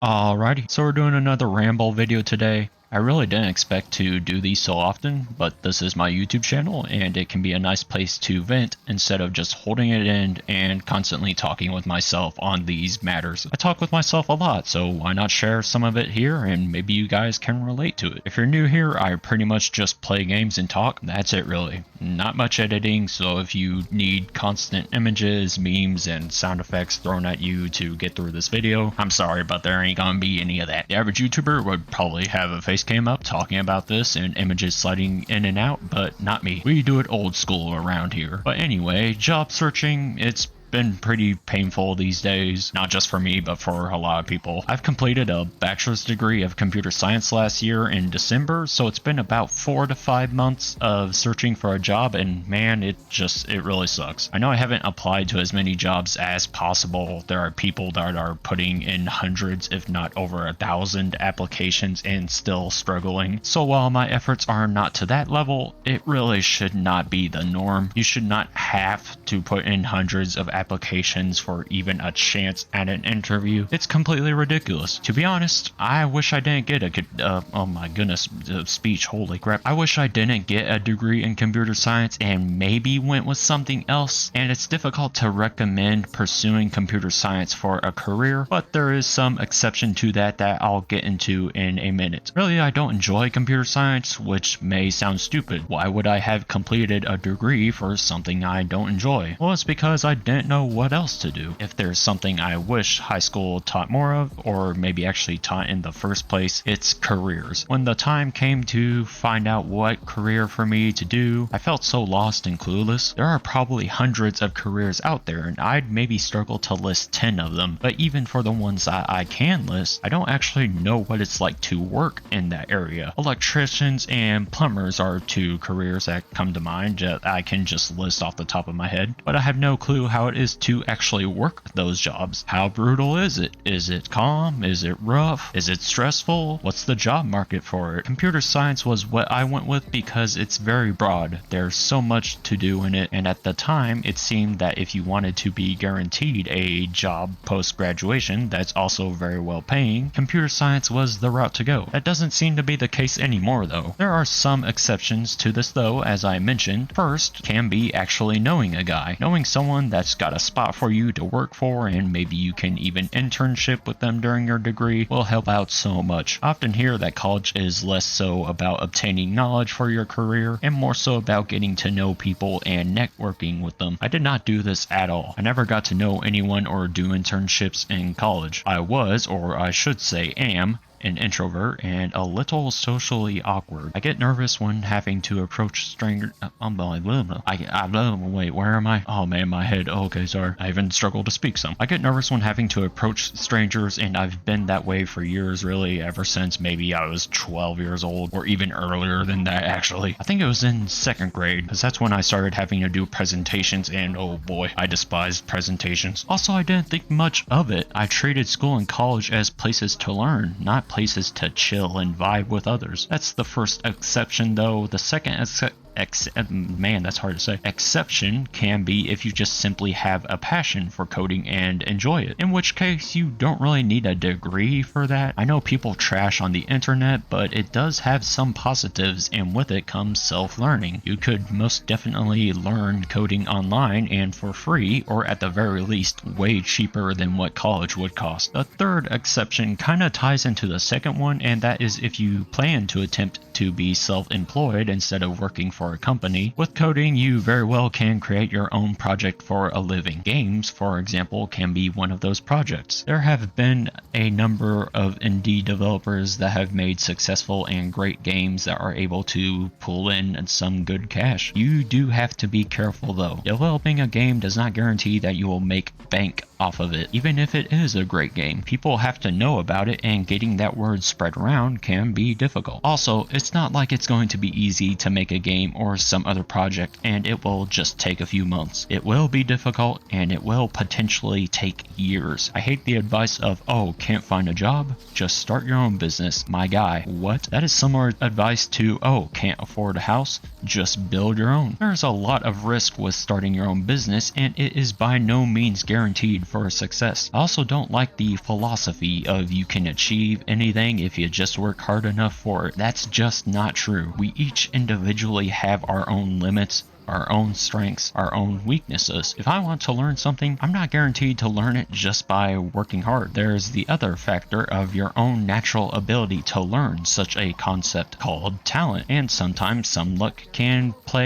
Alrighty, so we're doing another ramble video today. I really didn't expect to do these so often, but this is my YouTube channel and it can be a nice place to vent instead of just holding it in and constantly talking with myself on these matters. I talk with myself a lot, so why not share some of it here and maybe you guys can relate to it. If you're new here, I pretty much just play games and talk. That's it really. Not much editing, so if you need constant images, memes, and sound effects thrown at you to get through this video, I'm sorry, but there ain't gonna be any of that. The average YouTuber would probably have a face cam up talking about this and images sliding in and out, but not me. We do it old school around here. But anyway, job searching, it's been pretty painful these days, not just for me but for a lot of people. I've completed a bachelor's degree of computer science last year in December, so it's been about 4 to 5 months of searching for a job, and man, it really sucks. I know I haven't applied to as many jobs as possible. There are people that are putting in hundreds if not over 1,000 applications and still struggling. So while my efforts are not to that level, it really should not be the norm. You should not have to put in hundreds of applications for even a chance at an interview. It's completely ridiculous. To be honest, I wish I didn't get oh my goodness, speech, holy crap. I wish I didn't get a degree in computer science and maybe went with something else. And it's difficult to recommend pursuing computer science for a career, but there is some exception to that I'll get into in a minute. Really, I don't enjoy computer science, which may sound stupid. Why would I have completed a degree for something I don't enjoy? Well, it's because I didn't know what else to do. If there's something I wish high school taught more of, or maybe actually taught in the first place, it's careers. When the time came to find out what career for me to do, I felt so lost and clueless. There are probably hundreds of careers out there, and I'd maybe struggle to list 10 of them, but even for the ones I can list, I don't actually know what it's like to work in that area. Electricians and plumbers are two careers that come to mind that I can just list off the top of my head, but I have no clue how it is to actually work those jobs. How brutal is it? Is it calm? Is it rough? Is it stressful? What's the job market for it? Computer science was what I went with because it's very broad. There's so much to do in it, and at the time it seemed that if you wanted to be guaranteed a job post-graduation that's also very well paying, computer science was the route to go. That doesn't seem to be the case anymore though. There are some exceptions to this though, as I mentioned. First can be actually knowing a guy. Knowing someone that's got a spot for you to work for, and maybe you can even internship with them during your degree, will help out so much. I often hear that college is less so about obtaining knowledge for your career and more so about getting to know people and networking with them. I did not do this at all. I never got to know anyone or do internships in college. I was, or I should say am, an introvert and a little socially awkward. I get nervous when having to approach strangers. Wait, where am I? Oh man, my head. Okay, sorry. I even struggle to speak some. I get nervous when having to approach strangers, and I've been that way for years, really, ever since maybe I was 12 years old, or even earlier than that, actually. I think it was in 2nd grade, because that's when I started having to do presentations, and oh boy, I despised presentations. Also, I didn't think much of it. I treated school and college as places to learn, not places to chill and vibe with others. That's the first exception though. The second man, that's hard to say. Exception can be if you just simply have a passion for coding and enjoy it, in which case you don't really need a degree for that. I know people trash on the internet, but it does have some positives, and with it comes self-learning. You could most definitely learn coding online and for free, or at the very least way cheaper than what college would cost. The third exception kind of ties into the second one, and that is if you plan to attempt to be self-employed instead of working for a company. With coding, you very well can create your own project for a living. Games, for example, can be one of those projects. There have been a number of indie developers that have made successful and great games that are able to pull in some good cash. You do have to be careful though. Developing a game does not guarantee that you will make bank off of it, even if it is a great game. People have to know about it, and getting that word spread around can be difficult. Also, it's not like it's going to be easy to make a game game or some other project, and it will just take a few months. It will be difficult, and it will potentially take years. I hate the advice of, oh, can't find a job? Just start your own business. My guy, what? That is similar advice to, oh, can't afford a house? Just build your own. There's a lot of risk with starting your own business, and it is by no means guaranteed for success. I also don't like the philosophy of you can achieve anything if you just work hard enough for it. That's just not true. We each individually have our own limits, our own strengths, our own weaknesses. If I want to learn something, I'm not guaranteed to learn it just by working hard. There's the other factor of your own natural ability to learn such a concept called talent. And sometimes some luck can come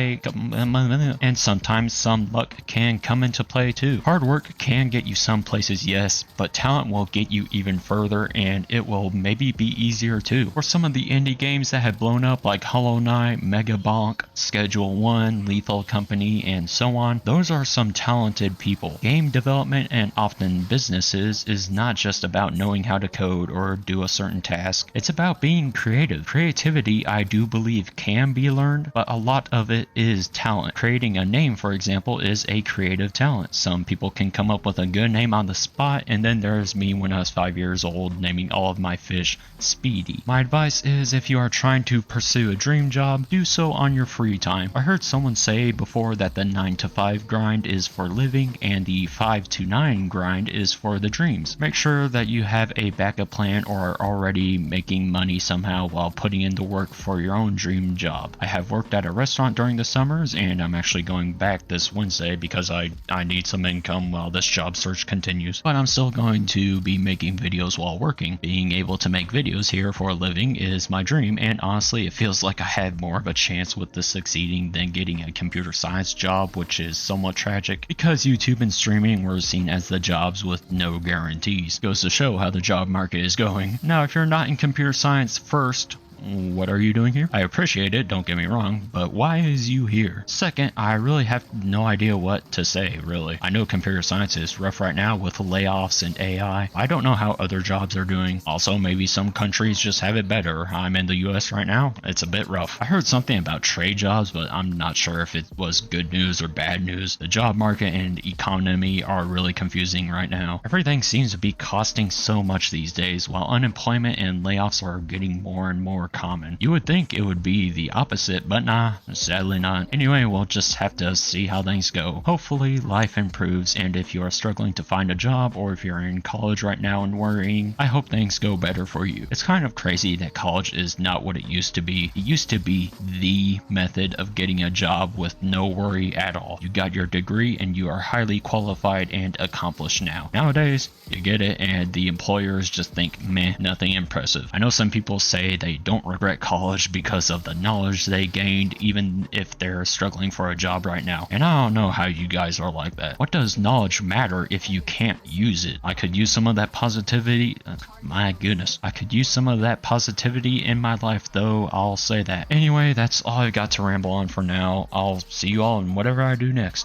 into play too. Hard work can get you some places, yes, but talent will get you even further, and it will maybe be easier too. For some of the indie games that have blown up like Hollow Knight, Mega Bonk, Schedule 1, Lethal Company, and so on, those are some talented people. Game development and often businesses is not just about knowing how to code or do a certain task. It's about being creative. Creativity, I do believe, can be learned, but a lot of it is talent. Creating a name, for example, is a creative talent. Some people can come up with a good name on the spot, and then there's me when I was 5 years old naming all of my fish Speedy. My advice is, if you are trying to pursue a dream job, do so on your free time. I heard someone say before that the 9-to-5 grind is for living and the 5-to-9 grind is for the dreams. Make sure that you have a backup plan or are already making money somehow while putting in the work for your own dream job. I have worked at a restaurant during the summers, and I'm actually going back this Wednesday because I need some income while this job search continues. But I'm still going to be making videos while working. Being able to make videos here for a living is my dream, and honestly it feels like I have more of a chance with this succeeding than getting a computer science job, which is somewhat tragic because YouTube and streaming were seen as the jobs with no guarantees. Goes to show how the job market is going. Now, if you're not in computer science first, what are you doing here? I appreciate it, don't get me wrong, but why is you here? Second, I really have no idea what to say, really. I know computer science is rough right now with layoffs and AI. I don't know how other jobs are doing. Also, maybe some countries just have it better. I'm in the US right now. It's a bit rough. I heard something about trade jobs, but I'm not sure if it was good news or bad news. The job market and economy are really confusing right now. Everything seems to be costing so much these days, while unemployment and layoffs are getting more and more common. You would think it would be the opposite, but nah, sadly not. Anyway, we'll just have to see how things go. Hopefully life improves, and if you are struggling to find a job, or if you're in college right now and worrying, I hope things go better for you. It's kind of crazy that college is not what it used to be. It used to be the method of getting a job with no worry at all. You got your degree and you are highly qualified and accomplished now. Nowadays, you get it and the employers just think, meh, nothing impressive. I know some people say they don't regret college because of the knowledge they gained, even if they're struggling for a job right now. And I don't know how you guys are like that. What does knowledge matter if you can't use it? I could use some of that positivity. My goodness. I could use some of that positivity in my life, though, I'll say that. Anyway, that's all I got to ramble on for now. I'll see you all in whatever I do next.